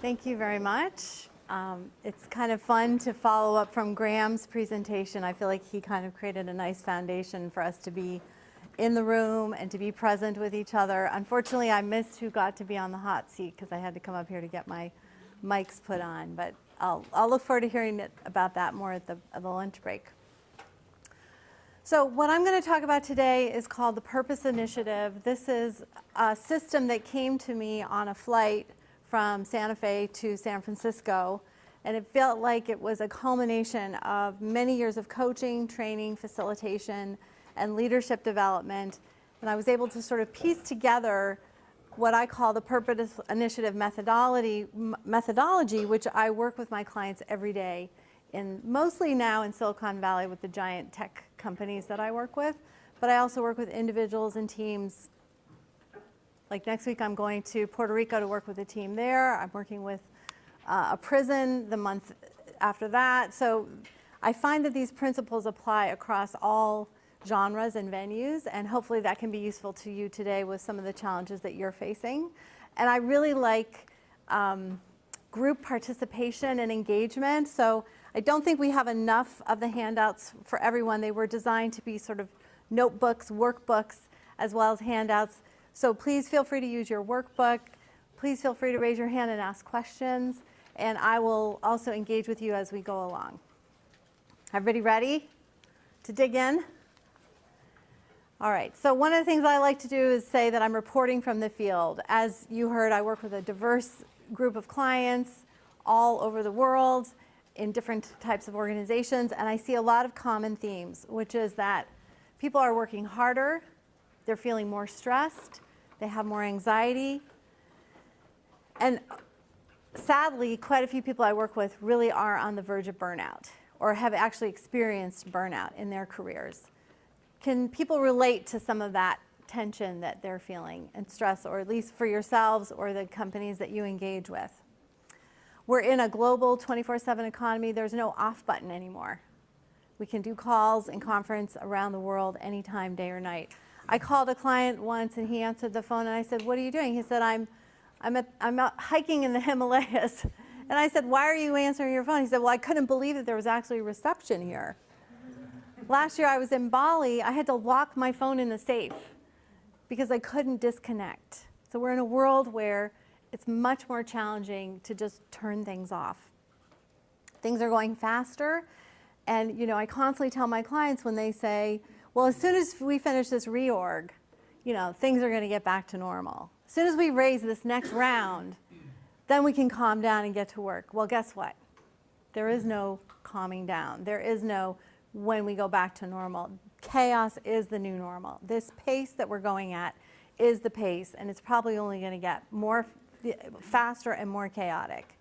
Thank you very much. It's kind of fun to follow up from Graham's presentation. I feel like he kind of created a nice foundation for us to be in the room and to be present with each other. Unfortunately, I missed who got to be on the hot seat because I had to come up here to get my mics put on. But I'll look forward to hearing about that more at the lunch break. So what I'm going to talk about today is called the Purpose Initiative. This is a system that came to me on a flight from Santa Fe to San Francisco, and it felt like it was a culmination of many years of coaching, training, facilitation, and leadership development. And I was able to sort of piece together what I call the Purpose Initiative methodology, which I work with my clients every day, mostly now in Silicon Valley with the giant tech companies that I work with, but I also work with individuals and teams. Like next week, I'm going to Puerto Rico to work with a team there. I'm working with a prison the month after that. So I find that these principles apply across all genres and venues, and hopefully that can be useful to you today with some of the challenges that you're facing. And I really like group participation and engagement. So I don't think we have enough of the handouts for everyone. They were designed to be sort of notebooks, workbooks, as well as handouts. So please feel free to use your workbook. Please feel free to raise your hand and ask questions. And I will also engage with you as we go along. Everybody ready to dig in? All right, so one of the things I like to do is say that I'm reporting from the field. As you heard, I work with a diverse group of clients all over the world in different types of organizations, and I see a lot of common themes, which is that people are working harder, they're feeling more stressed, they have more anxiety, and sadly, quite a few people I work with really are on the verge of burnout or have actually experienced burnout in their careers. Can people relate to some of that tension that they're feeling and stress, or at least for yourselves or the companies that you engage with? We're in a global 24/7 economy. There's no off button anymore. We can do calls and conference around the world anytime, day or night. I called a client once and he answered the phone and I said, "What are you doing?" He said, I'm out hiking in the Himalayas. And I said, "Why are you answering your phone?" He said, "Well, I couldn't believe that there was actually reception here. Last year I was in Bali. I had to lock my phone in the safe because I couldn't disconnect." So we're in a world where it's much more challenging to just turn things off. Things are going faster. And I constantly tell my clients when they say, "Well, as soon as we finish this reorg, things are going to get back to normal. As soon as we raise this next round, then we can calm down and get to work." Well, guess what? There is no calming down. There is no when we go back to normal. Chaos is the new normal. This pace that we're going at is the pace, and it's probably only going to get more faster and more chaotic.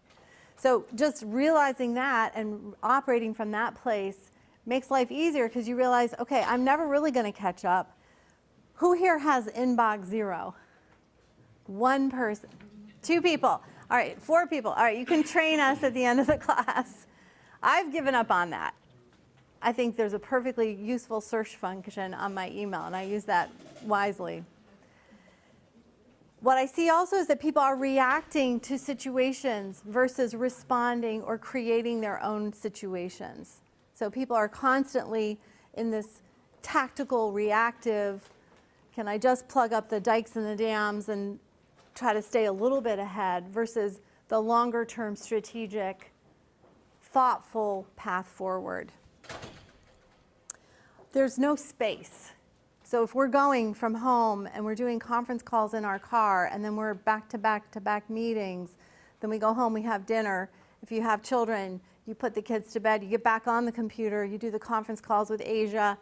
So just realizing that and operating from that place makes life easier because you realize, okay, I'm never really going to catch up. Who here has inbox 0? One person. 2 people. All right, 4 people. All right, you can train us at the end of the class. I've given up on that. I think there's a perfectly useful search function on my email, and I use that wisely. What I see also is that people are reacting to situations versus responding or creating their own situations. So people are constantly in this tactical, reactive, can I just plug up the dikes and the dams and try to stay a little bit ahead, versus the longer term strategic, thoughtful path forward. There's no space. So if we're going from home and we're doing conference calls in our car and then we're back to back meetings, then we go home, we have dinner. If you have children, you put the kids to bed, you get back on the computer, you do the conference calls with Asia.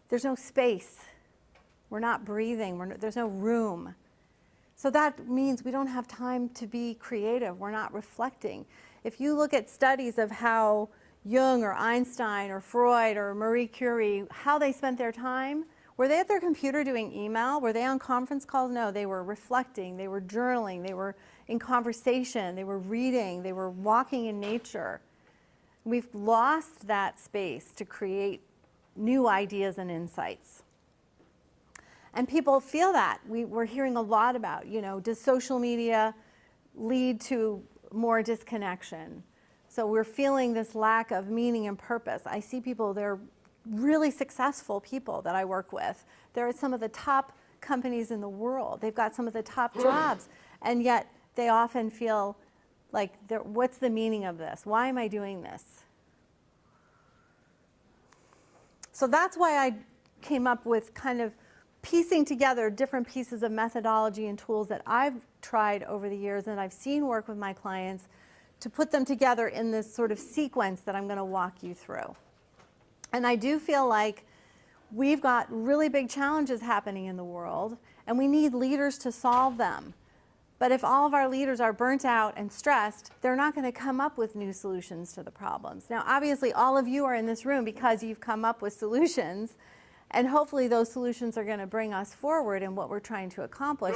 There's no space. We're not breathing. There's no room. So that means we don't have time to be creative. We're not reflecting. If you look at studies of how Jung or Einstein or Freud or Marie Curie, how they spent their time, were they at their computer doing email? Were they on conference calls? No, they were reflecting, they were journaling, they were in conversation, they were reading, they were walking in nature. We've lost that space to create new ideas and insights. And people feel that. We're hearing a lot about, does social media lead to more disconnection. So we're feeling this lack of meaning and purpose. I see people, they're really successful people that I work with. They're at some of the top companies in the world. They've got some of the top jobs, and yet they often feel like, what's the meaning of this? Why am I doing this? So that's why I came up with kind of piecing together different pieces of methodology and tools that I've tried over the years and I've seen work with my clients to put them together in this sort of sequence that I'm going to walk you through. And I do feel like we've got really big challenges happening in the world, and we need leaders to solve them. But if all of our leaders are burnt out and stressed, they're not going to come up with new solutions to the problems. Now, obviously, all of you are in this room because you've come up with solutions, and hopefully those solutions are going to bring us forward in what we're trying to accomplish.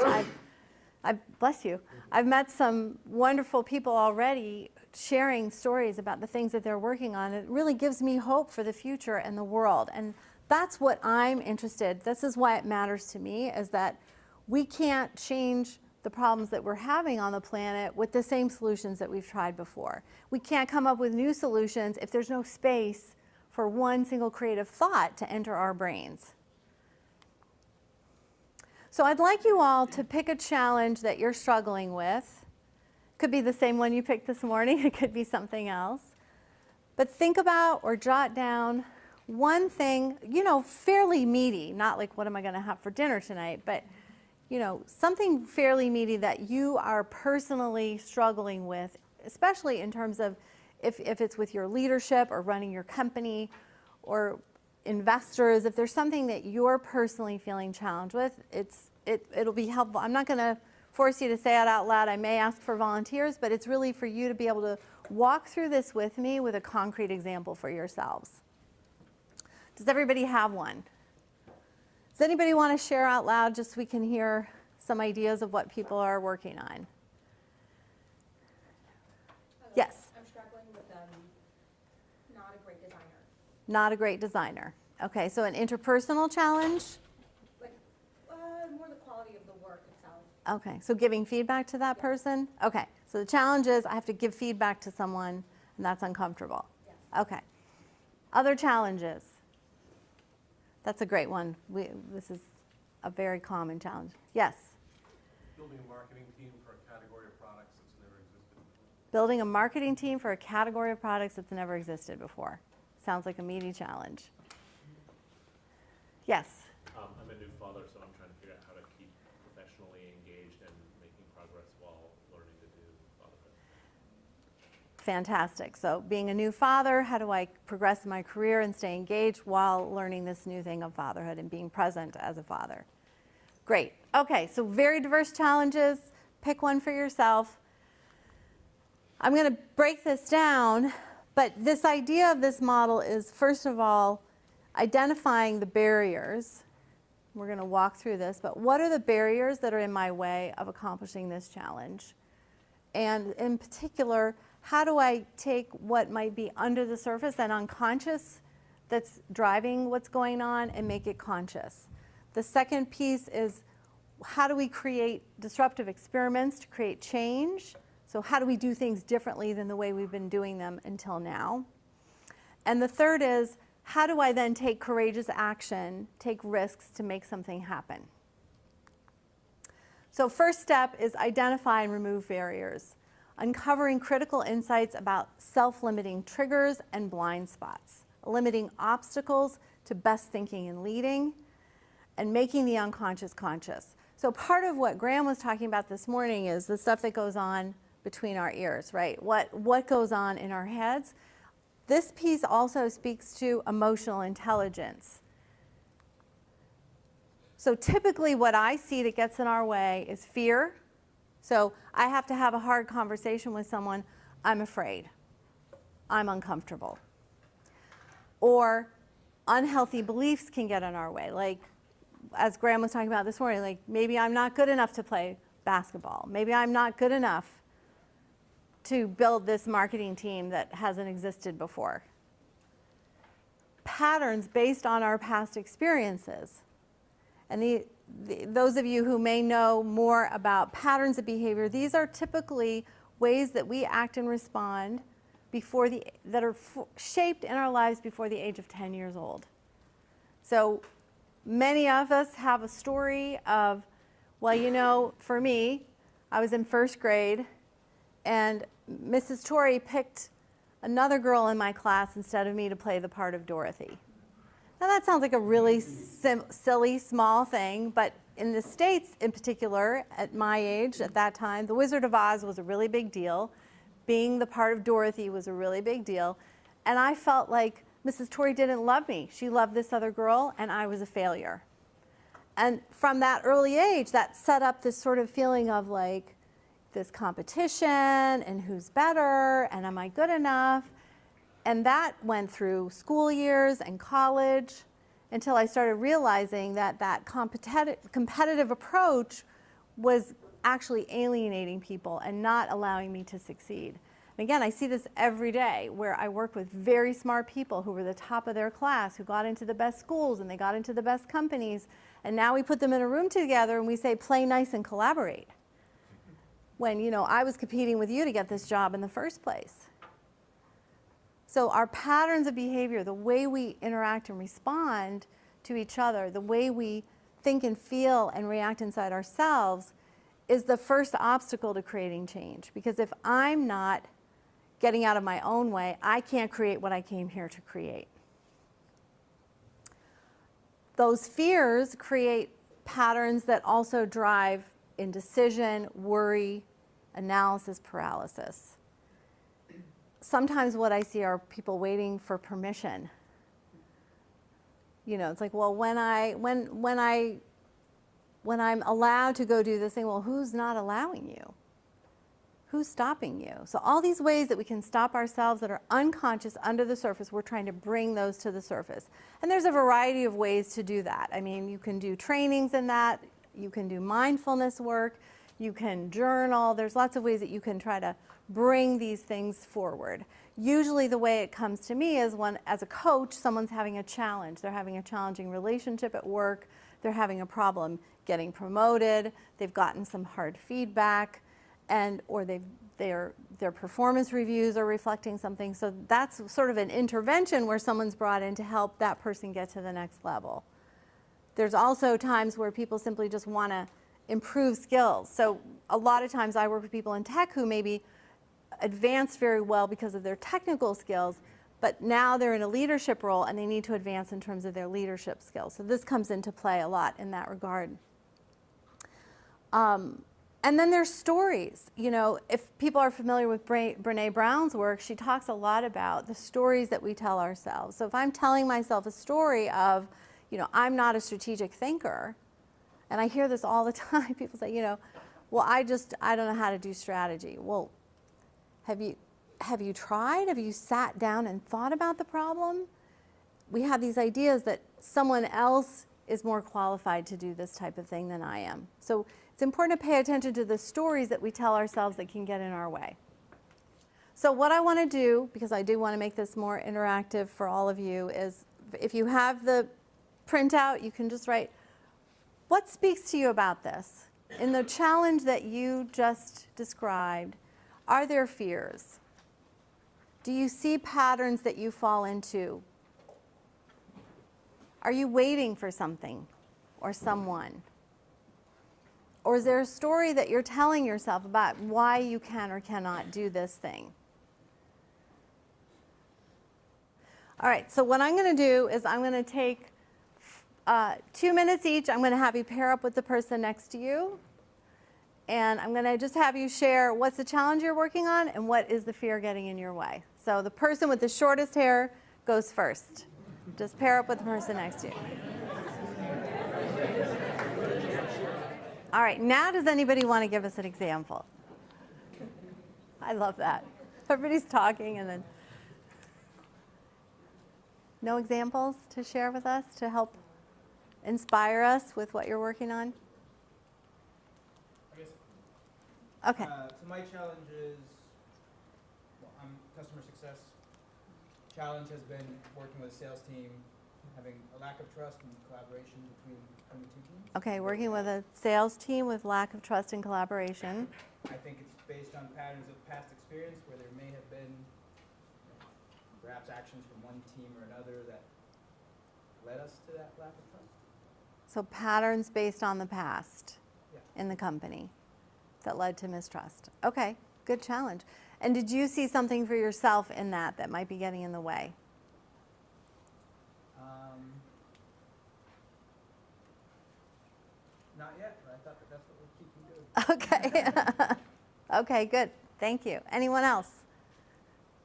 Bless you. I've met some wonderful people already sharing stories about the things that they're working on. It really gives me hope for the future and the world. And that's what I'm interested. This is why it matters to me, is that we can't change the problems that we're having on the planet with the same solutions that we've tried before. We can't come up with new solutions if there's no space for one single creative thought to enter our brains. So I'd like you all to pick a challenge that you're struggling with. Could be the same one you picked this morning. It could be something else. But think about or jot down one thing, fairly meaty, not like what am I going to have for dinner tonight, but something fairly meaty that you are personally struggling with, especially in terms of if it's with your leadership or running your company or investors. If there's something that you're personally feeling challenged with, it'll be helpful. I'm not going to force you to say it out loud. I may ask for volunteers, but it's really for you to be able to walk through this with me with a concrete example for yourselves. Does everybody have one? Does anybody want to share out loud just so we can hear some ideas of what people are working on? Yes? I'm struggling with not a great designer. Not a great designer. Okay, so an interpersonal challenge? More the quality of the work itself. Okay, so giving feedback to that person? Okay, so the challenge is I have to give feedback to someone, and that's uncomfortable. Yes. Okay. Other challenges? That's a great one. This is a very common challenge. Yes? Building a marketing team for a category of products that's never existed before. Building a marketing team for a category of products that's never existed before. Sounds like a meaty challenge. Yes? I'm a new father, so I'm trying to figure out how to keep professionally engaged and making progress while learning to do fatherhood. Fantastic. So being a new father, how do I progress in my career and stay engaged while learning this new thing of fatherhood and being present as a father? Great. Okay, so very diverse challenges. Pick one for yourself. I'm going to break this down, but this idea of this model is, first of all, identifying the barriers. We're going to walk through this, but what are the barriers that are in my way of accomplishing this challenge? And in particular, how do I take what might be under the surface and unconscious that's driving what's going on and make it conscious? The second piece is, how do we create disruptive experiments to create change? So how do we do things differently than the way we've been doing them until now? And the third is, how do I then take courageous action, take risks to make something happen? So first step is identify and remove barriers, uncovering critical insights about self-limiting triggers and blind spots, limiting obstacles to best thinking and leading, and making the unconscious conscious. So part of what Graham was talking about this morning is the stuff that goes on between our ears, right? What goes on in our heads. This piece also speaks to emotional intelligence. So typically what I see that gets in our way is fear. So I have to have a hard conversation with someone, I'm afraid, I'm uncomfortable. Or unhealthy beliefs can get in our way. Like, as Graham was talking about this morning, like maybe I'm not good enough to play basketball. Maybe I'm not good enough to build this marketing team that hasn't existed before. Patterns based on our past experiences. And those of you who may know more about patterns of behavior, these are typically ways that we act and respond that are shaped in our lives before the age of 10 years old. So many of us have a story of, well, for me, I was in first grade, and Mrs. Torrey picked another girl in my class instead of me to play the part of Dorothy. Now that sounds like a really silly, small thing, but in the States in particular, at my age, at that time, The Wizard of Oz was a really big deal. Being the part of Dorothy was a really big deal. And I felt like Mrs. Torrey didn't love me. She loved this other girl, and I was a failure. And from that early age, that set up this sort of feeling of like this competition and who's better and am I good enough? And that went through school years and college until I started realizing that competitive approach was actually alienating people and not allowing me to succeed. And again, I see this every day where I work with very smart people who were the top of their class, who got into the best schools and they got into the best companies. And now we put them in a room together and we say, play nice and collaborate. When, I was competing with you to get this job in the first place. So our patterns of behavior, the way we interact and respond to each other, the way we think and feel and react inside ourselves is the first obstacle to creating change. Because if I'm not getting out of my own way, I can't create what I came here to create. Those fears create patterns that also drive indecision, worry, analysis paralysis. Sometimes what I see are people waiting for permission. It's like, well, when I'm allowed to go do this thing, well, who's not allowing you? Who's stopping you? So all these ways that we can stop ourselves that are unconscious under the surface, we're trying to bring those to the surface. And there's a variety of ways to do that. I mean, you can do trainings in that. You can do mindfulness work. You can journal. There's lots of ways that you can try to bring these things forward. Usually the way it comes to me is when, as a coach, someone's having a challenge. They're having a challenging relationship at work. They're having a problem getting promoted. They've gotten some hard feedback, or their performance reviews are reflecting something. So that's sort of an intervention where someone's brought in to help that person get to the next level. There's also times where people simply just want to improve skills. So a lot of times I work with people in tech who maybe advance very well because of their technical skills, but now they're in a leadership role and they need to advance in terms of their leadership skills. So this comes into play a lot in that regard. And then there's stories. If people are familiar with Brené Brown's work, she talks a lot about the stories that we tell ourselves. So if I'm telling myself a story of, I'm not a strategic thinker, and I hear this all the time, people say, well, I don't know how to do strategy. Well, have you tried? Have you sat down and thought about the problem? We have these ideas that someone else is more qualified to do this type of thing than I am. So it's important to pay attention to the stories that we tell ourselves that can get in our way. So what I want to do, because I do want to make this more interactive for all of you, is if you have the printout, you can just write, what speaks to you about this? In the challenge that you just described, are there fears? Do you see patterns that you fall into? Are you waiting for something or someone? Or is there a story that you're telling yourself about why you can or cannot do this thing? All right, so what I'm going to do is I'm going to take 2 minutes each. I'm going to have you pair up with the person next to you. And I'm going to just have you share what's the challenge you're working on and what is the fear getting in your way. So the person with the shortest hair goes first. Just pair up with the person next to you. All right, now does anybody want to give us an example? I love that. Everybody's talking and then... No examples to share with us to help inspire us with what you're working on? I guess. Okay. So my challenge is, I'm customer success. Challenge has been working with a sales team, having a lack of trust and collaboration between the two teams. Okay, working with a sales team with lack of trust and collaboration. I think it's based on patterns of past experience where there may have been perhaps actions from one team or another that led us to that lack of trust. So patterns based on the past Yeah. in the company that led to mistrust. Okay, good challenge. And did you see something for yourself in that might be getting in the way? Not yet, but I thought that that's what would keep you good. Okay. Okay, good. Thank you. Anyone else?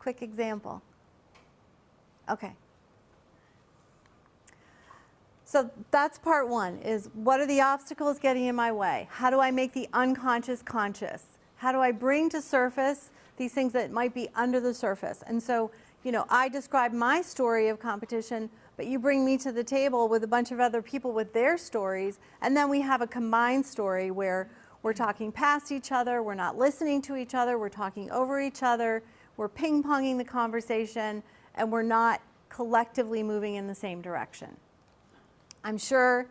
Quick example. Okay. So that's part one, is what are the obstacles getting in my way? How do I make the unconscious conscious? How do I bring to surface these things that might be under the surface? And so, I describe my story of competition, but you bring me to the table with a bunch of other people with their stories, and then we have a combined story where we're talking past each other, we're not listening to each other, we're talking over each other, we're ping-ponging the conversation, and we're not collectively moving in the same direction. I'm sure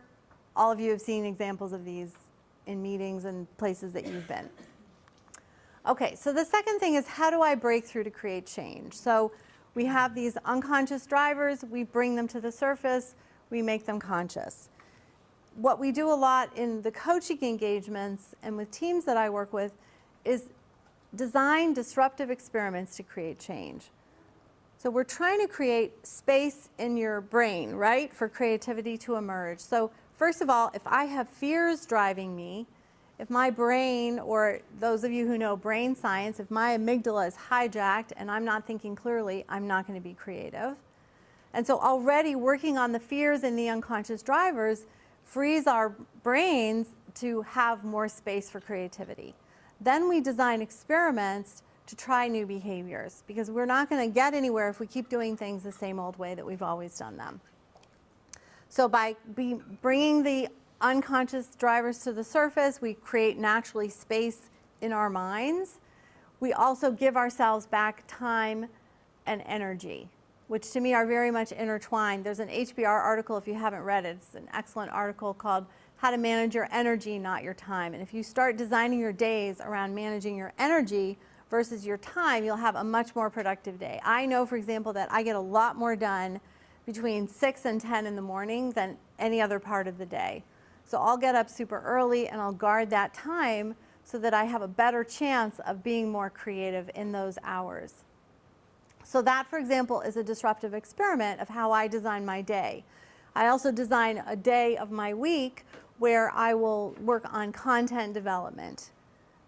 all of you have seen examples of these in meetings and places that you've been. Okay, so the second thing is, how do I break through to create change? So we have these unconscious drivers, we bring them to the surface, we make them conscious. What we do a lot in the coaching engagements and with teams that I work with is design disruptive experiments to create change. So we're trying to create space in your brain, right, for creativity to emerge. So first of all, if I have fears driving me, if my brain, or those of you who know brain science, if my amygdala is hijacked and I'm not thinking clearly, I'm not going to be creative. And so already working on the fears and the unconscious drivers frees our brains to have more space for creativity. Then we design experiments to try new behaviors, because we're not going to get anywhere if we keep doing things the same old way that we've always done them. So by bringing the unconscious drivers to the surface, we create naturally space in our minds. We also give ourselves back time and energy, which to me are very much intertwined. There's an HBR article, if you haven't read it, it's an excellent article called How to Manage Your Energy, Not Your Time. And if you start designing your days around managing your energy versus your time, you'll have a much more productive day. I know, for example, that I get a lot more done between 6 and 10 in the morning than any other part of the day. So I'll get up super early and I'll guard that time so that I have a better chance of being more creative in those hours. So that, for example, is a disruptive experiment of how I design my day. I also design a day of my week where I will work on content development.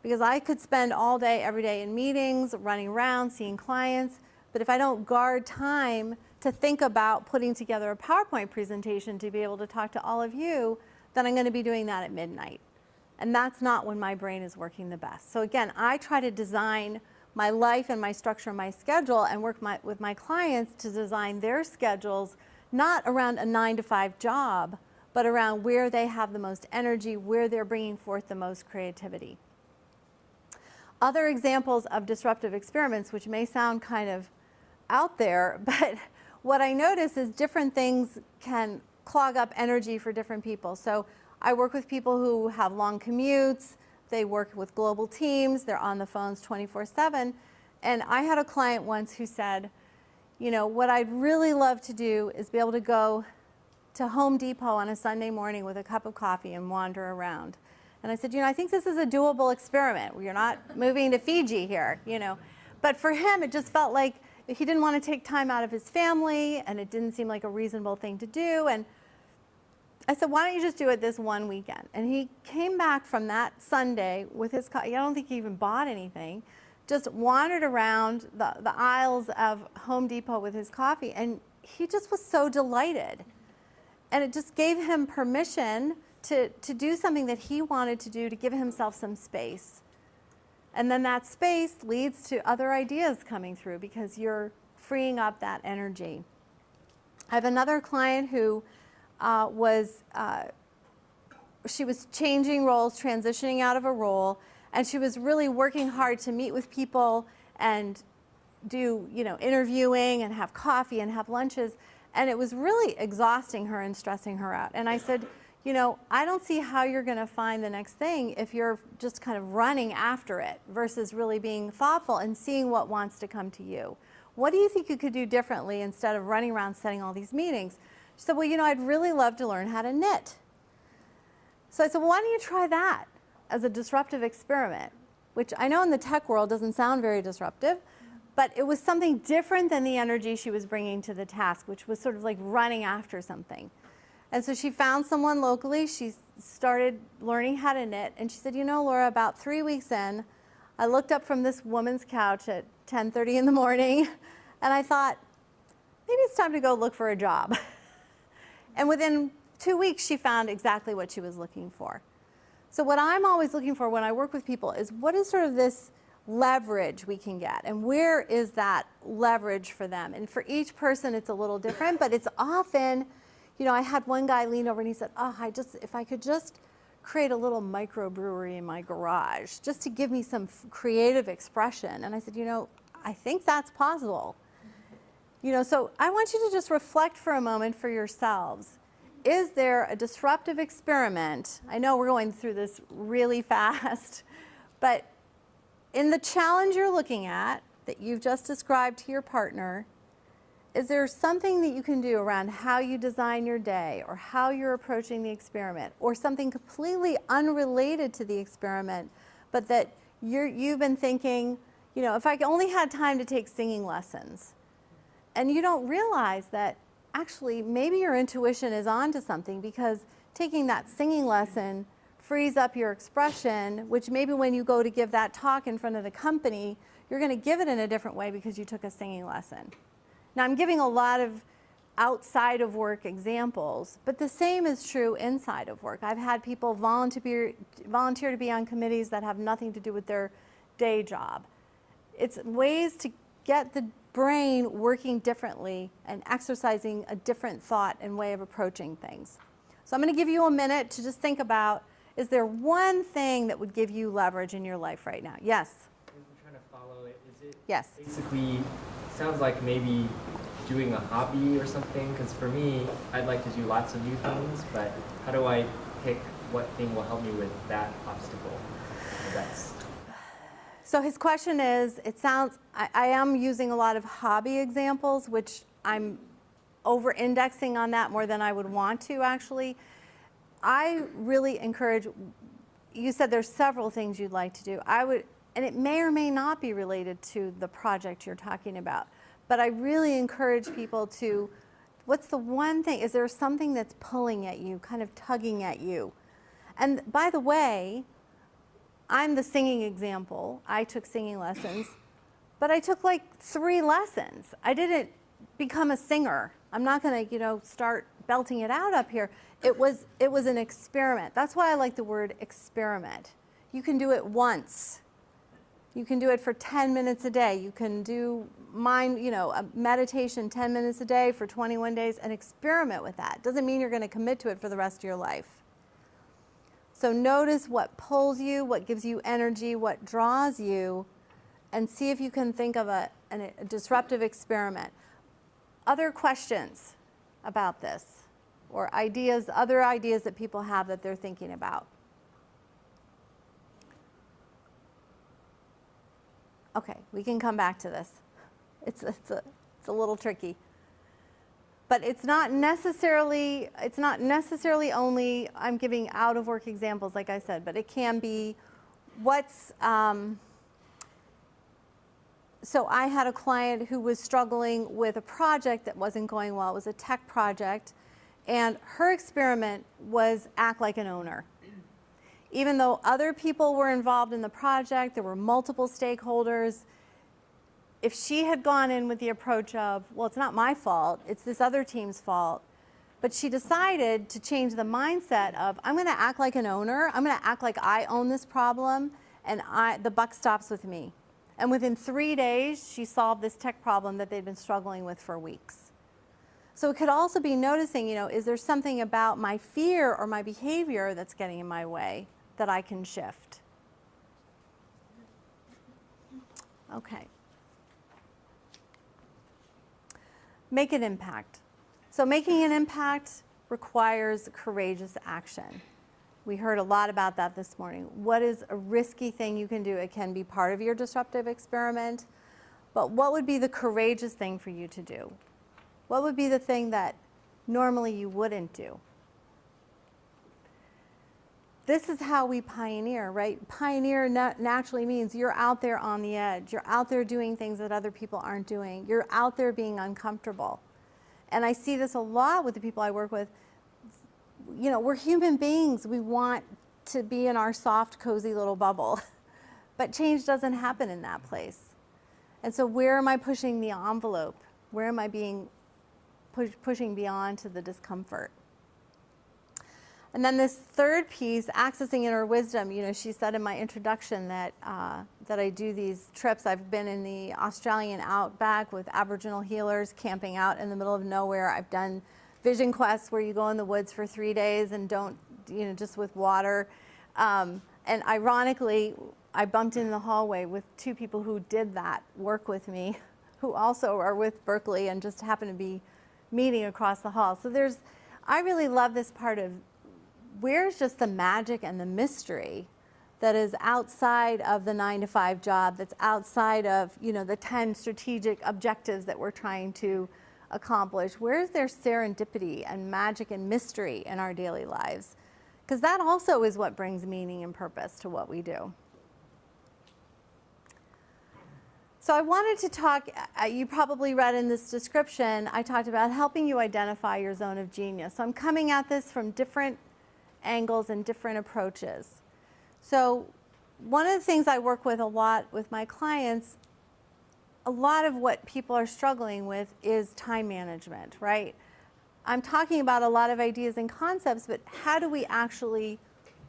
Because I could spend all day, every day in meetings, running around, seeing clients, but if I don't guard time to think about putting together a PowerPoint presentation to be able to talk to all of you, then I'm going to be doing that at midnight. And that's not when my brain is working the best. So again, I try to design my life and my structure and my schedule and work with my clients to design their schedules, not around a 9-to-5 job, but around where they have the most energy, where they're bringing forth the most creativity. Other examples of disruptive experiments, which may sound kind of out there, but what I notice is different things can clog up energy for different people. So I work with people who have long commutes, they work with global teams, they're on the phones 24/7, and I had a client once who said, what I'd really love to do is be able to go to Home Depot on a Sunday morning with a cup of coffee and wander around. And I said, I think this is a doable experiment. We're not moving to Fiji here, But for him, it just felt like he didn't want to take time out of his family, and it didn't seem like a reasonable thing to do. And I said, why don't you just do it this one weekend? And he came back from that Sunday with his coffee. I don't think he even bought anything. Just wandered around the aisles of Home Depot with his coffee, and he just was so delighted. And it just gave him permission to do something that he wanted to do, to give himself some space. And then that space leads to other ideas coming through because you're freeing up that energy. I have another client who she was changing roles, transitioning out of a role, and she was really working hard to meet with people and do, interviewing and have coffee and have lunches. And it was really exhausting her and stressing her out. And I said, I don't see how you're going to find the next thing if you're just kind of running after it versus really being thoughtful and seeing what wants to come to you. What do you think you could do differently instead of running around setting all these meetings? She said, well, I'd really love to learn how to knit. So I said, well, why don't you try that as a disruptive experiment, which I know in the tech world doesn't sound very disruptive, but it was something different than the energy she was bringing to the task, which was sort of like running after something. And so she found someone locally. She started learning how to knit. And she said, Laura, about 3 weeks in, I looked up from this woman's couch at 10:30 in the morning, and I thought, maybe it's time to go look for a job. And within 2 weeks, she found exactly what she was looking for. So what I'm always looking for when I work with people is what is sort of this leverage we can get, and where is that leverage for them? And for each person, it's a little different, but it's often, I had one guy lean over and he said, if I could just create a little microbrewery in my garage, just to give me some creative expression. And I said, I think that's possible. So I want you to just reflect for a moment for yourselves. Is there a disruptive experiment? I know we're going through this really fast, but in the challenge you're looking at that you've just described to your partner, is there something that you can do around how you design your day or how you're approaching the experiment, or something completely unrelated to the experiment, but that you've been thinking, if I only had time to take singing lessons, and you don't realize that actually maybe your intuition is onto something, because taking that singing lesson frees up your expression, which maybe when you go to give that talk in front of the company, you're going to give it in a different way because you took a singing lesson. Now, I'm giving a lot of outside of work examples, but the same is true inside of work. I've had people volunteer to be on committees that have nothing to do with their day job. It's ways to get the brain working differently and exercising a different thought and way of approaching things. So I'm going to give you a minute to just think about, is there one thing that would give you leverage in your life right now? Yes? I'm trying to follow it. Is it Yes. basically, sounds like maybe doing a hobby or something? Because for me, I'd like to do lots of new things, but how do I pick what thing will help me with that obstacle? So his question is, I am using a lot of hobby examples, which I'm over-indexing on that more than I would want to, actually. I really encourage, you said there's several things you'd like to do. And it may or may not be related to the project you're talking about, but I really encourage people to, what's the one thing, is there something that's pulling at you, kind of tugging at you? And by the way, I'm the singing example. I took singing lessons, but I took like 3 lessons. I didn't become a singer. I'm not going to, start belting it out up here. It was an experiment. That's why I like the word experiment. You can do it once. You can do it for 10 minutes a day. You can do a meditation 10 minutes a day for 21 days and experiment with that. Doesn't mean you're going to commit to it for the rest of your life. So notice what pulls you, what gives you energy, what draws you, and see if you can think of a disruptive experiment. Other questions about this, or other ideas that people have that they're thinking about? Okay, we can come back to this. It's a little tricky. But it's not necessarily only, I'm giving out of work examples, like I said, but it can be so I had a client who was struggling with a project that wasn't going well. It was a tech project, and her experiment was act like an owner. Even though other people were involved in the project, there were multiple stakeholders, if she had gone in with the approach of, well, it's not my fault, it's this other team's fault, but she decided to change the mindset of, I'm going to act like an owner, I'm going to act like I own this problem, and the buck stops with me. And within 3 days, she solved this tech problem that they'd been struggling with for weeks. So it could also be noticing, is there something about my fear or my behavior that's getting in my way that I can shift? Okay. Make an impact. So making an impact, requires courageous action. We heard a lot about that this morning. What is a risky thing you can do? It can be part of your disruptive experiment, but what would be the courageous thing for you to do? What would be the thing that normally you wouldn't do? This is how we pioneer, right? Pioneer naturally means you're out there on the edge. You're out there doing things that other people aren't doing. You're out there being uncomfortable. And I see this a lot with the people I work with. You know, we're human beings. We want to be in our soft, cozy little bubble. But change doesn't happen in that place. And so where am I pushing the envelope? Where am I being pushing beyond to the discomfort? And then this third piece, accessing inner wisdom. You know, she said in my introduction that that I do these trips. I've been in the Australian outback with Aboriginal healers, camping out in the middle of nowhere. I've done vision quests where you go in the woods for 3 days and don't, you know, just with water. And ironically, I bumped in the hallway with 2 people who did that work with me, who also are with Berkeley and just happen to be meeting across the hall. So I really love this part of where's just the magic and the mystery that is outside of the 9-to-5 job, that's outside of, you know, the 10 strategic objectives that we're trying to accomplish. Where's there serendipity and magic and mystery in our daily lives? Because that also is what brings meaning and purpose to what we do. So I wanted to talk, you probably read in this description, I talked about helping you identify your zone of genius. So I'm coming at this from different angles and different approaches. So one of the things I work with a lot with my clients, a lot of what people are struggling with is time management, right? I'm talking about a lot of ideas and concepts, but how do we actually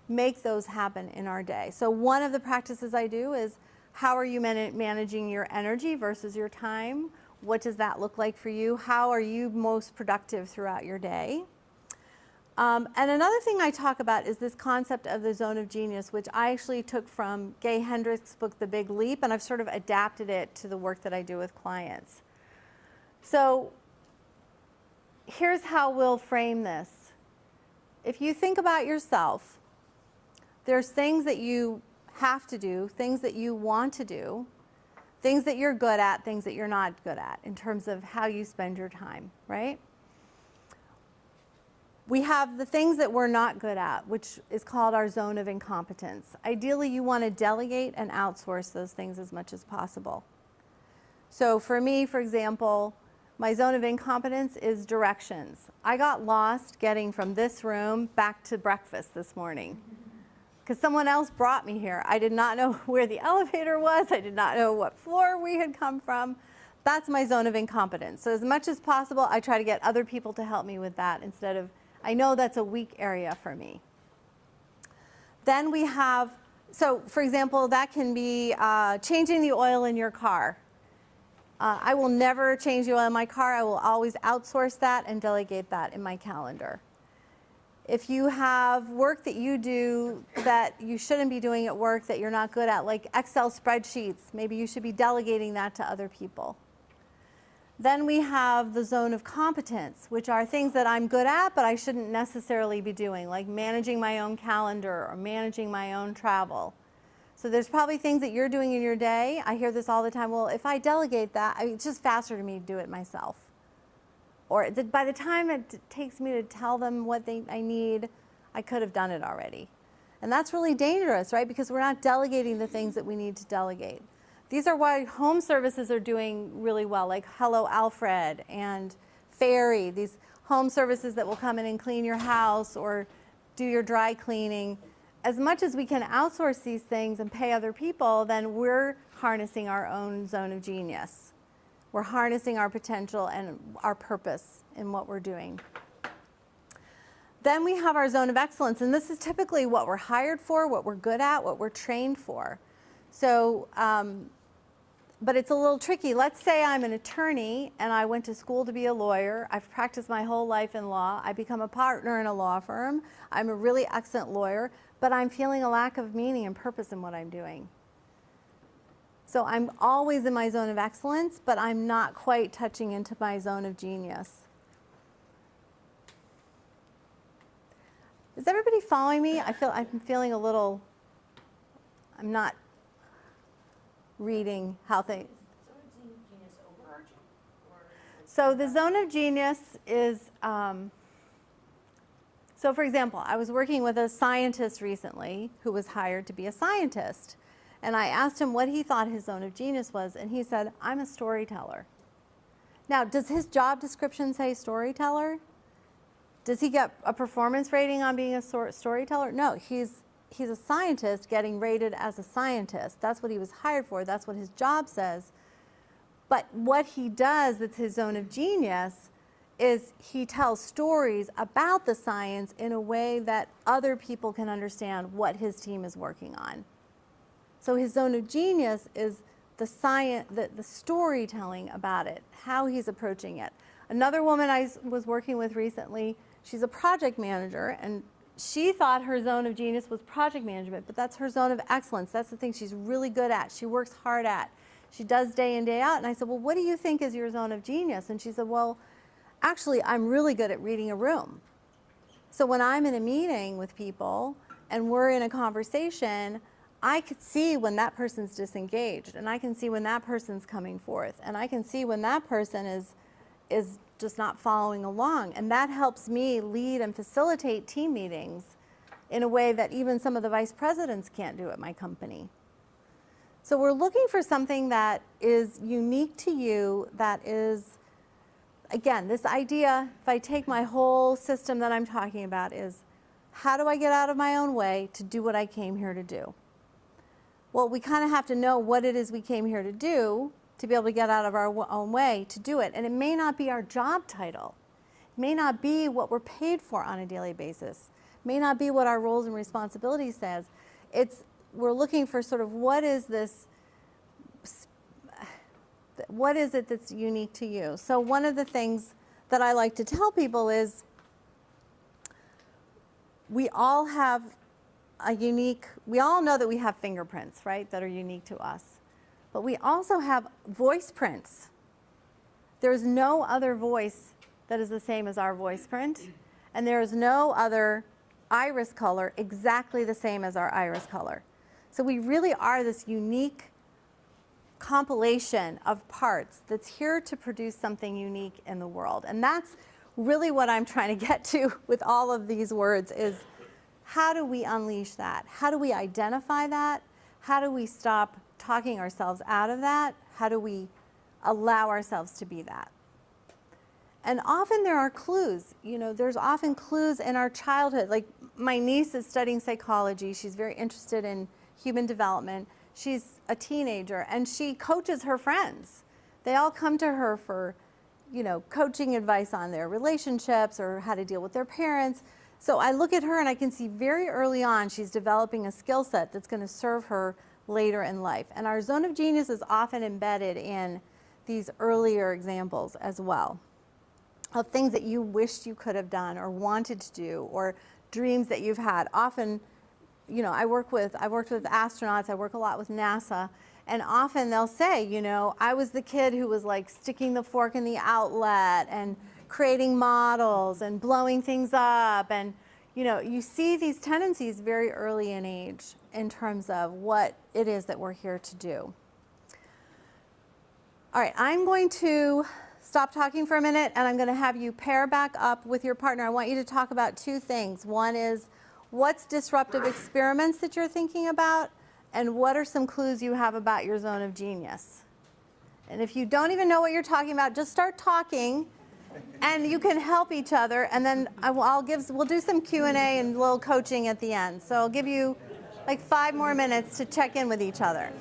make those happen in our day? So one of the practices I do is how are you managing your energy versus your time? What does that look like for you? How are you most productive throughout your day? And another thing I talk about is this concept of the zone of genius, which I actually took from Gay Hendricks' book, The Big Leap, and I've sort of adapted it to the work that I do with clients. So here's how we'll frame this. If you think about yourself, there's things that you have to do, things that you want to do, things that you're good at, things that you're not good at in terms of how you spend your time, right? We have the things that we're not good at, which is called our zone of incompetence. Ideally, you want to delegate and outsource those things as much as possible. So for me, for example, my zone of incompetence is directions. I got lost getting from this room back to breakfast this morning because someone else brought me here. I did not know where the elevator was. I did not know what floor we had come from. That's my zone of incompetence. So as much as possible, I try to get other people to help me with that instead of, I know that's a weak area for me. Then we have, so for example, that can be changing the oil in your car. I will never change the oil in my car. I will always outsource that and delegate that in my calendar. If you have work that you do that you shouldn't be doing at work that you're not good at, like Excel spreadsheets, maybe you should be delegating that to other people. Then we have the zone of competence, which are things that I'm good at, but I shouldn't necessarily be doing, like managing my own calendar or managing my own travel. So there's probably things that you're doing in your day. I hear this all the time. Well, if I delegate that, it's just faster to me to do it myself. Or by the time it takes me to tell them what I need, I could have done it already. And that's really dangerous, right? Because we're not delegating the things that we need to delegate. These are why home services are doing really well, like Hello Alfred and Fairy, these home services that will come in and clean your house or do your dry cleaning. As much as we can outsource these things and pay other people, then we're harnessing our own zone of genius. We're harnessing our potential and our purpose in what we're doing. Then we have our zone of excellence, and this is typically what we're hired for, what we're good at, what we're trained for. So, but it's a little tricky. Let's say I'm an attorney and I went to school to be a lawyer. I've practiced my whole life in law. I become a partner in a law firm. I'm a really excellent lawyer, but I'm feeling a lack of meaning and purpose in what I'm doing. So I'm always in my zone of excellence, but I'm not quite touching into my zone of genius. Is everybody following me? I'm feeling a little, I'm not reading how things. Zone of genius overarching, or? So the zone of genius is, so for example, I was working with a scientist recently who was hired to be a scientist. And I asked him what he thought his zone of genius was, and he said, I'm a storyteller. Now, does his job description say storyteller? Does he get a performance rating on being a storyteller? No, he's a scientist getting rated as a scientist. That's what he was hired for. That's what his job says. But what he does that's his zone of genius is he tells stories about the science in a way that other people can understand what his team is working on. So his zone of genius is the science, the storytelling about it, how he's approaching it. Another woman I was working with recently, she's a project manager, and she thought her zone of genius was project management, but that's her zone of excellence. That's the thing she's really good at. She works hard at. She does day in, day out. And I said, well, what do you think is your zone of genius? And she said, well, actually, I'm really good at reading a room. So when I'm in a meeting with people and we're in a conversation, I could see when that person's disengaged, and I can see when that person's coming forth, and I can see when that person is just not following along. And that helps me lead and facilitate team meetings in a way that even some of the vice presidents can't do at my company. So we're looking for something that is unique to you, that is, again, this idea, if I take my whole system that I'm talking about, is how do I get out of my own way to do what I came here to do? Well, we kind of have to know what it is we came here to do to be able to get out of our own way to do it. And it may not be our job title. It may not be what we're paid for on a daily basis. It may not be what our roles and responsibilities says. We're looking for sort of what is it that's unique to you? So one of the things that I like to tell people is we all have we all know that we have fingerprints, right, that are unique to us. But we also have voice prints. There's no other voice that is the same as our voice print, and there is no other iris color exactly the same as our iris color. So we really are this unique compilation of parts that's here to produce something unique in the world. And that's really what I'm trying to get to with all of these words is, how do we unleash that? How do we identify that? How do we stop talking ourselves out of that? How do we allow ourselves to be that? And often there are clues. You know, there's often clues in our childhood. Like my niece is studying psychology. She's very interested in human development. She's a teenager, and she coaches her friends. They all come to her for, you know, coaching advice on their relationships or how to deal with their parents. So I look at her and I can see very early on she's developing a skill set that's going to serve her later in life. And our zone of genius is often embedded in these earlier examples as well, of things that you wished you could have done or wanted to do, or dreams that you've had. Often, you know, I've worked with astronauts, I work a lot with NASA, and often they'll say, you know, I was the kid who was like sticking the fork in the outlet and creating models and blowing things up. And, you know, you see these tendencies very early in age in terms of what it is that we're here to do. All right, I'm going to stop talking for a minute, and I'm going to have you pair back up with your partner. I want you to talk about two things. One is, what's disruptive experiments that you're thinking about, and what are some clues you have about your zone of genius? And if you don't even know what you're talking about, just start talking, and you can help each other. And then we'll do some Q&A and a little coaching at the end. So I'll give you like 5 more minutes to check in with each other.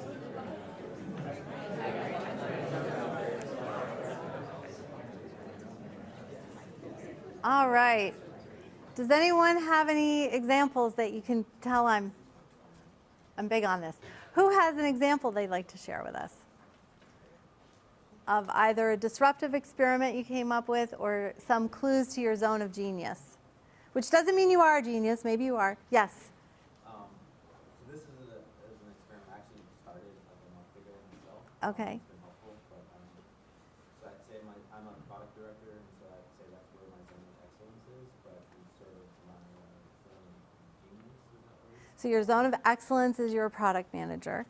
All right. Does anyone have any examples that you can tell I'm big on this? Who has an example they'd like to share with us of either a disruptive experiment you came up with or some clues to your zone of genius? Which doesn't mean you are a genius. Maybe you are. Yes? So this is an experiment I actually started like a month ago myself. Okay. It's been helpful, but so I'd say I'm a product director, and so I'd say that's where my zone of excellence is, but it's sort of my zone of So your zone of excellence is your product manager.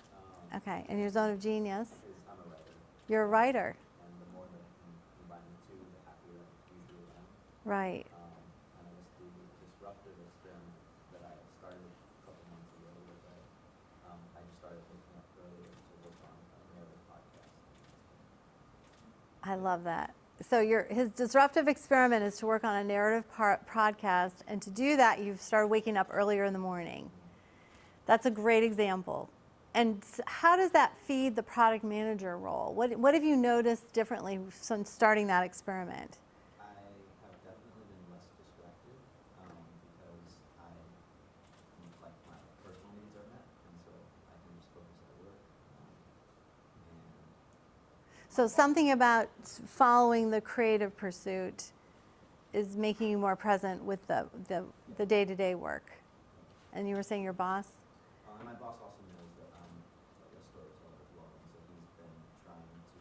Um, Okay, and your zone of genius, is I'm a writer. you're a writer. And the more that I can combine the two, the happier I usually am. Right. And I guess the disruptive experiment that I started a couple months ago was that I just started waking up earlier to work on a narrative podcast. I love that. So his disruptive experiment is to work on a narrative podcast, and to do that, you've started waking up earlier in the morning. That's a great example. And how does that feed the product manager role? What have you noticed differently since starting that experiment? I have definitely been less distracted because like my personal needs are met, and so I can just focus at work. So something about following the creative pursuit is making you more present with the day-to-day work. And you were saying your boss? And my boss also knows that I'm like a storyteller as well, and so he's been trying to,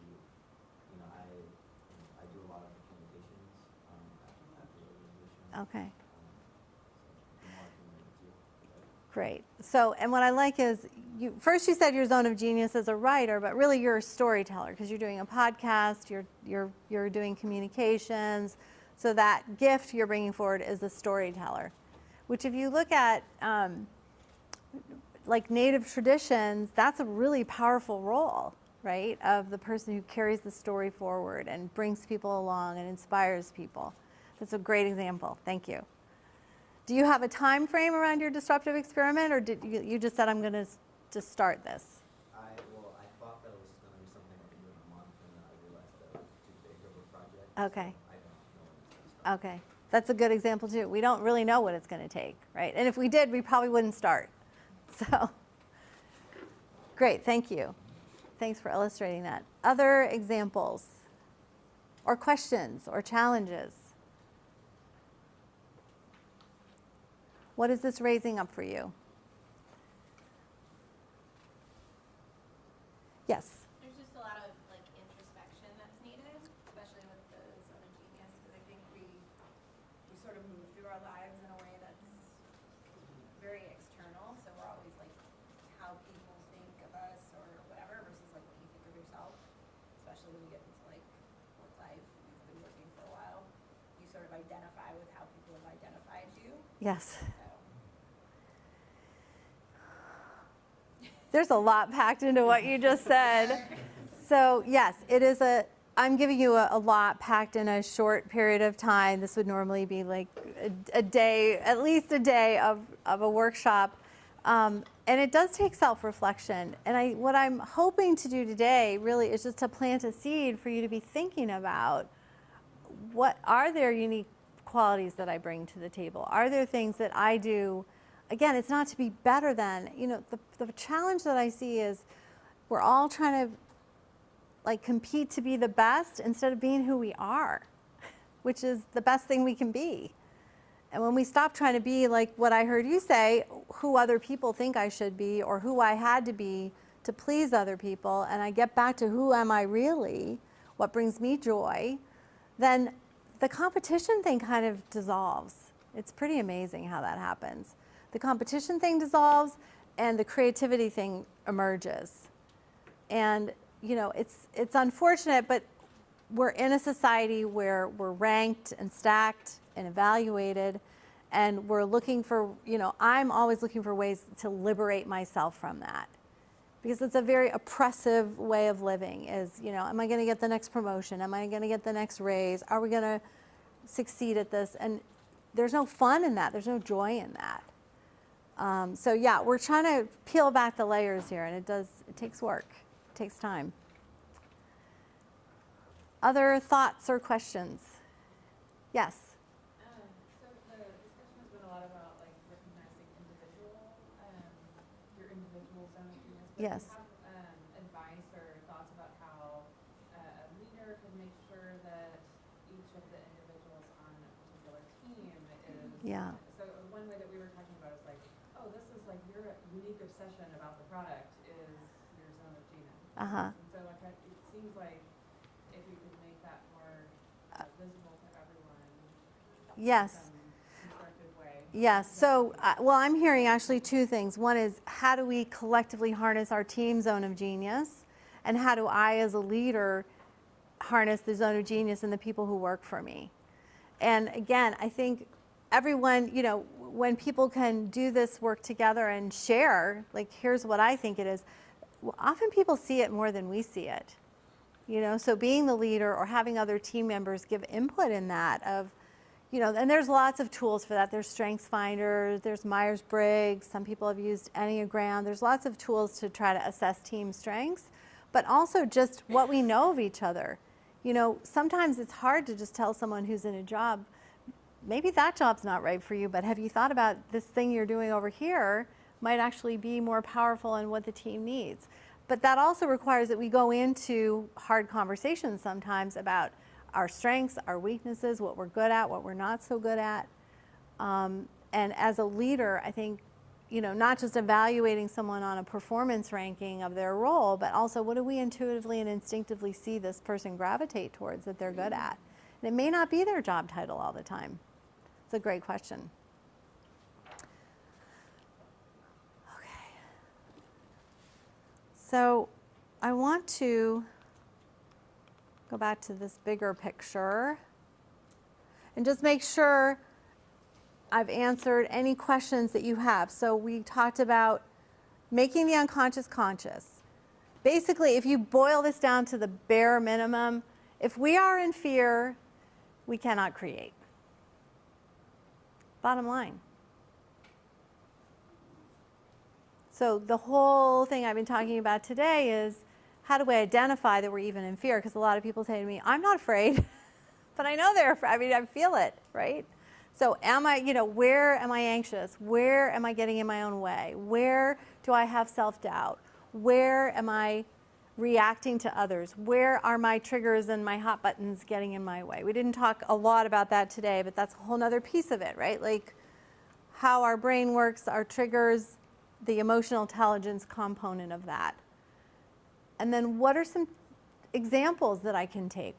I do a lot of the communications at the organization. Okay. So the more I can learn too, the better. Great. So, and what I like is, first you said your zone of genius as a writer, but really you're a storyteller because you're doing a podcast, you're doing communications. So that gift you're bringing forward is a storyteller, which if you look at like native traditions, that's a really powerful role, right? Of the person who carries the story forward and brings people along and inspires people. That's a great example. Thank you. Do you have a time frame around your disruptive experiment, or did you just said I'm going to just start this? I thought that it was going to be something I could do in a month, and then I realized that it was too big of a project. Okay. So I don't know when it's going to start. Okay. That's a good example too. We don't really know what it's going to take, right? And if we did, we probably wouldn't start. So, great. Thank you. Thanks for illustrating that. Other examples or questions or challenges? What is this raising up for you? Yes. There's just a lot of like introspection that's needed, especially with the zone of genius, because I think we sort of move through our lives in a way that's very external. So we're always like how people think of us or whatever versus like what you think of yourself. Especially when you get into like work life, you've been working for a while, you sort of identify with how people have identified you. Yes. So There's a lot packed into what you just said. So yes, I'm giving you a lot packed in a short period of time. This would normally be like a day, at least a day of a workshop. And it does take self-reflection. And what I'm hoping to do today really is just to plant a seed for you to be thinking about, what are there unique qualities that I bring to the table? Are there things that I do? Again, it's not to be better than, the challenge that I see is we're all trying to like compete to be the best instead of being who we are, which is the best thing we can be. And when we stop trying to be like what I heard you say, who other people think I should be or who I had to be to please other people, and I get back to who am I really, what brings me joy, then the competition thing kind of dissolves. It's pretty amazing how that happens. The competition thing dissolves and the creativity thing emerges. And, it's unfortunate, but we're in a society where we're ranked and stacked and evaluated, and we're looking for, I'm always looking for ways to liberate myself from that. Because it's a very oppressive way of living is, am I going to get the next promotion? Am I going to get the next raise? Are we going to succeed at this? And there's no fun in that. There's no joy in that. So yeah, we're trying to peel back the layers here, and it takes work. It takes time. Other thoughts or questions? Yes. So the discussion has been a lot about like recognizing your individual zone of genius. But Yes. do you have advice or thoughts about how a leader can make sure that each of the individuals on a particular team is? Yeah. So one way that we were talking about is like, oh, this is like your unique obsession about the product is your zone of genius. Uh-huh. And so like it seems like if we could make that more visible to everyone. Yes. In some constructive way. Yes, so, well, I'm hearing actually two things. One is, how do we collectively harness our team zone of genius? And how do I, as a leader, harness the zone of genius in the people who work for me? And again, I think everyone, when people can do this work together and share, like, here's what I think it is, well, often people see it more than we see it. So being the leader or having other team members give input in that of, and there's lots of tools for that. There's StrengthsFinder, there's Myers-Briggs, some people have used Enneagram. There's lots of tools to try to assess team strengths, but also just what we know of each other. Sometimes it's hard to just tell someone who's in a job, maybe that job's not right for you, but have you thought about this thing you're doing over here might actually be more powerful in what the team needs. But that also requires that we go into hard conversations sometimes about our strengths, our weaknesses, what we're good at, what we're not so good at. And as a leader, I think, not just evaluating someone on a performance ranking of their role, but also what do we intuitively and instinctively see this person gravitate towards that they're good at? And it may not be their job title all the time. It's a great question. Okay. So I want to go back to this bigger picture and just make sure I've answered any questions that you have. So we talked about making the unconscious conscious. Basically, if you boil this down to the bare minimum, if we are in fear, we cannot create. Bottom line. So the whole thing I've been talking about today is, how do we identify that we're even in fear? Because a lot of people say to me, I'm not afraid, but I know they're afraid. I mean, I feel it, right? So where am I anxious? Where am I getting in my own way? Where do I have self-doubt? Where am I reacting to others? Where are my triggers and my hot buttons getting in my way? We didn't talk a lot about that today, but that's a whole other piece of it, right? Like how our brain works, our triggers, the emotional intelligence component of that. And then what are some examples that I can take?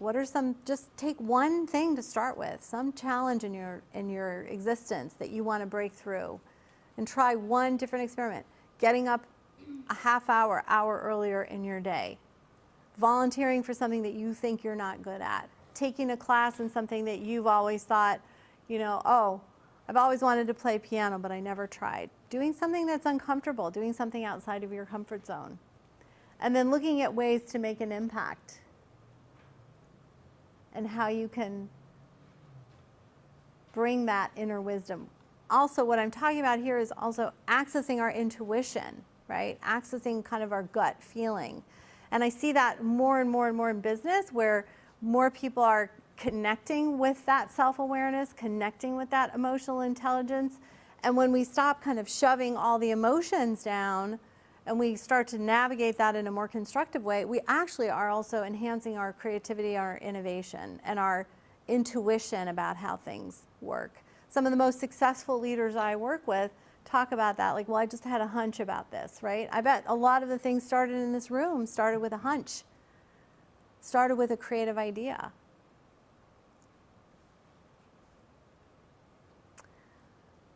Just take one thing to start with, some challenge in your existence that you want to break through, and try one different experiment. Getting up a half hour earlier in your day. Volunteering for something that you think you're not good at. Taking a class in something that you've always thought, I've always wanted to play piano, but I never tried. Doing something that's uncomfortable, doing something outside of your comfort zone. And then looking at ways to make an impact and how you can bring that inner wisdom. Also, what I'm talking about here is also accessing our intuition, right? Accessing kind of our gut feeling. And I see that more and more and more in business, where more people are connecting with that self-awareness, connecting with that emotional intelligence. And when we stop kind of shoving all the emotions down, and we start to navigate that in a more constructive way, we actually are also enhancing our creativity, our innovation, and our intuition about how things work. Some of the most successful leaders I work with talk about that, like, well, I just had a hunch about this, right? I bet a lot of the things started in this room started with a hunch, started with a creative idea.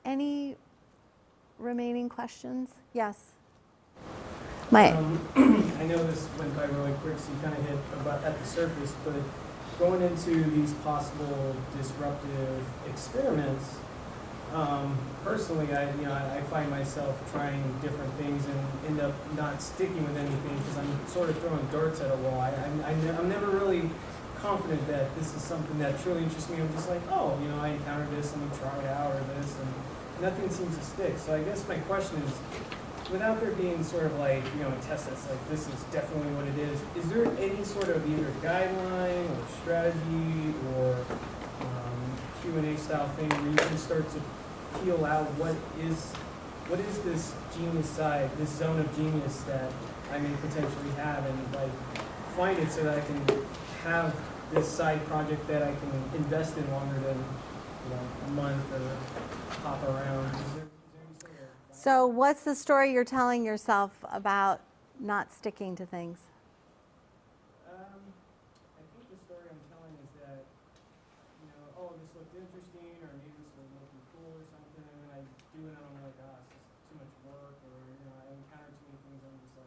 Any remaining questions? Yes. I know this went by really quick, so you kind of hit about at the surface, but going into these possible disruptive experiments, personally, I find myself trying different things and end up not sticking with anything because I'm sort of throwing darts at a wall. I'm never really confident that this is something that truly interests me. I'm just like, I encountered this, I'm going to try it out, or this, and nothing seems to stick. So I guess my question is, without there being sort of like, a test that's like, this is definitely what it is there any sort of either guideline or strategy or Q&A style thing where you can start to peel out what is this genius side, this zone of genius that I may potentially have, and like find it so that I can have this side project that I can invest in longer than a month or hop around? So what's the story you're telling yourself about not sticking to things? I think the story I'm telling is that, this looked interesting, or maybe this was looking cool or something, and then I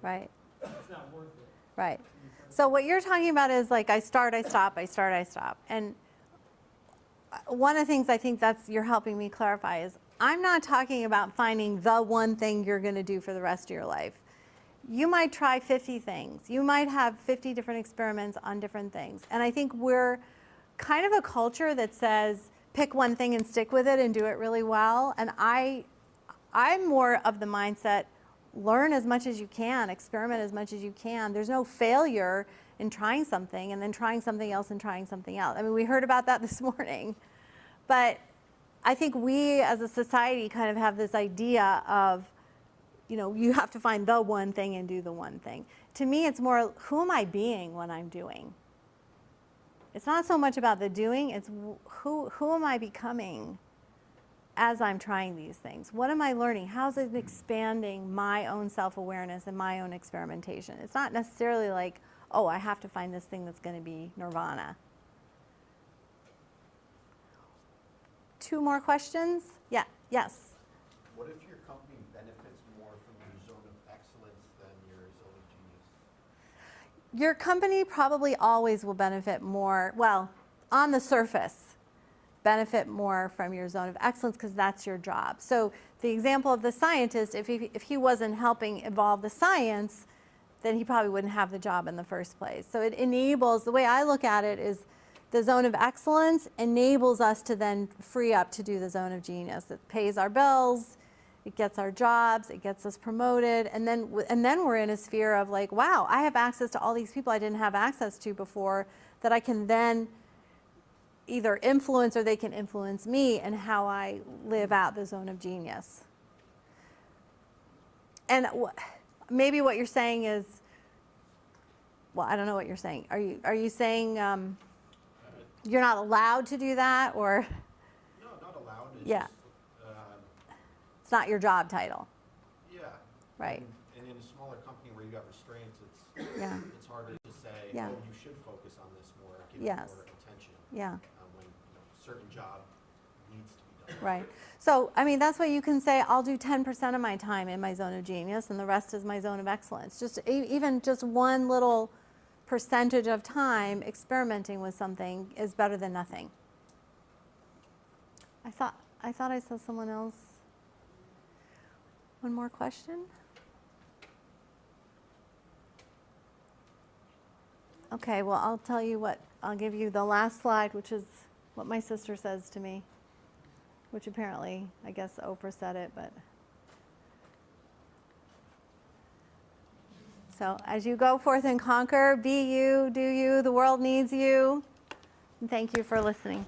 Right, It's not worth it. right. So what you're talking about is like I start, I stop, I start, I stop. And one of the things I think you're helping me clarify is I'm not talking about finding the one thing you're going to do for the rest of your life. You might try 50 things. You might have 50 different experiments on different things. And I think we're kind of a culture that says pick one thing and stick with it and do it really well. And I'm more of the mindset, learn as much as you can, experiment as much as you can. There's no failure in trying something and then trying something else and trying something else. I mean, we heard about that this morning. But I think we as a society kind of have this idea of, you have to find the one thing and do the one thing. To me, it's more, who am I being when I'm doing? It's not so much about the doing, it's who am I becoming as I'm trying these things? What am I learning? How's it expanding my own self-awareness and my own experimentation? It's not necessarily like, oh, I have to find this thing that's going to be nirvana. 2 more questions? Yeah, yes. What if your company benefits more from your zone of excellence than your zone of genius? Your company probably always will benefit more, well, on the surface, benefit more from your zone of excellence because that's your job. So the example of the scientist, if he wasn't helping evolve the science, then he probably wouldn't have the job in the first place. So it enables, the way I look at it is the zone of excellence enables us to then free up to do the zone of genius. It pays our bills, it gets our jobs, it gets us promoted, and then we're in a sphere of like, wow, I have access to all these people I didn't have access to before that I can then either influence or they can influence me in how I live out the zone of genius. And maybe what you're saying is, well, I don't know what you're saying. Are you saying you're not allowed to do that, or? No, not allowed. It's Yeah. just, It's not your job title, yeah. right? And in a smaller company where you have restraints, Yeah. it's harder to say, Yeah. oh, you should focus on this more, give it Yes. more attention. Yeah. When certain job needs to be done. Right. So, I mean, that's why you can say, I'll do 10% of my time in my zone of genius and the rest is my zone of excellence. Just even just one little percentage of time experimenting with something is better than nothing. I thought I saw someone else. One more question? Okay, well, I'll tell you what, I'll give you the last slide, which is what my sister says to me, which apparently, I guess Oprah said it, but. So as you go forth and conquer, be you, do you, the world needs you. And thank you for listening.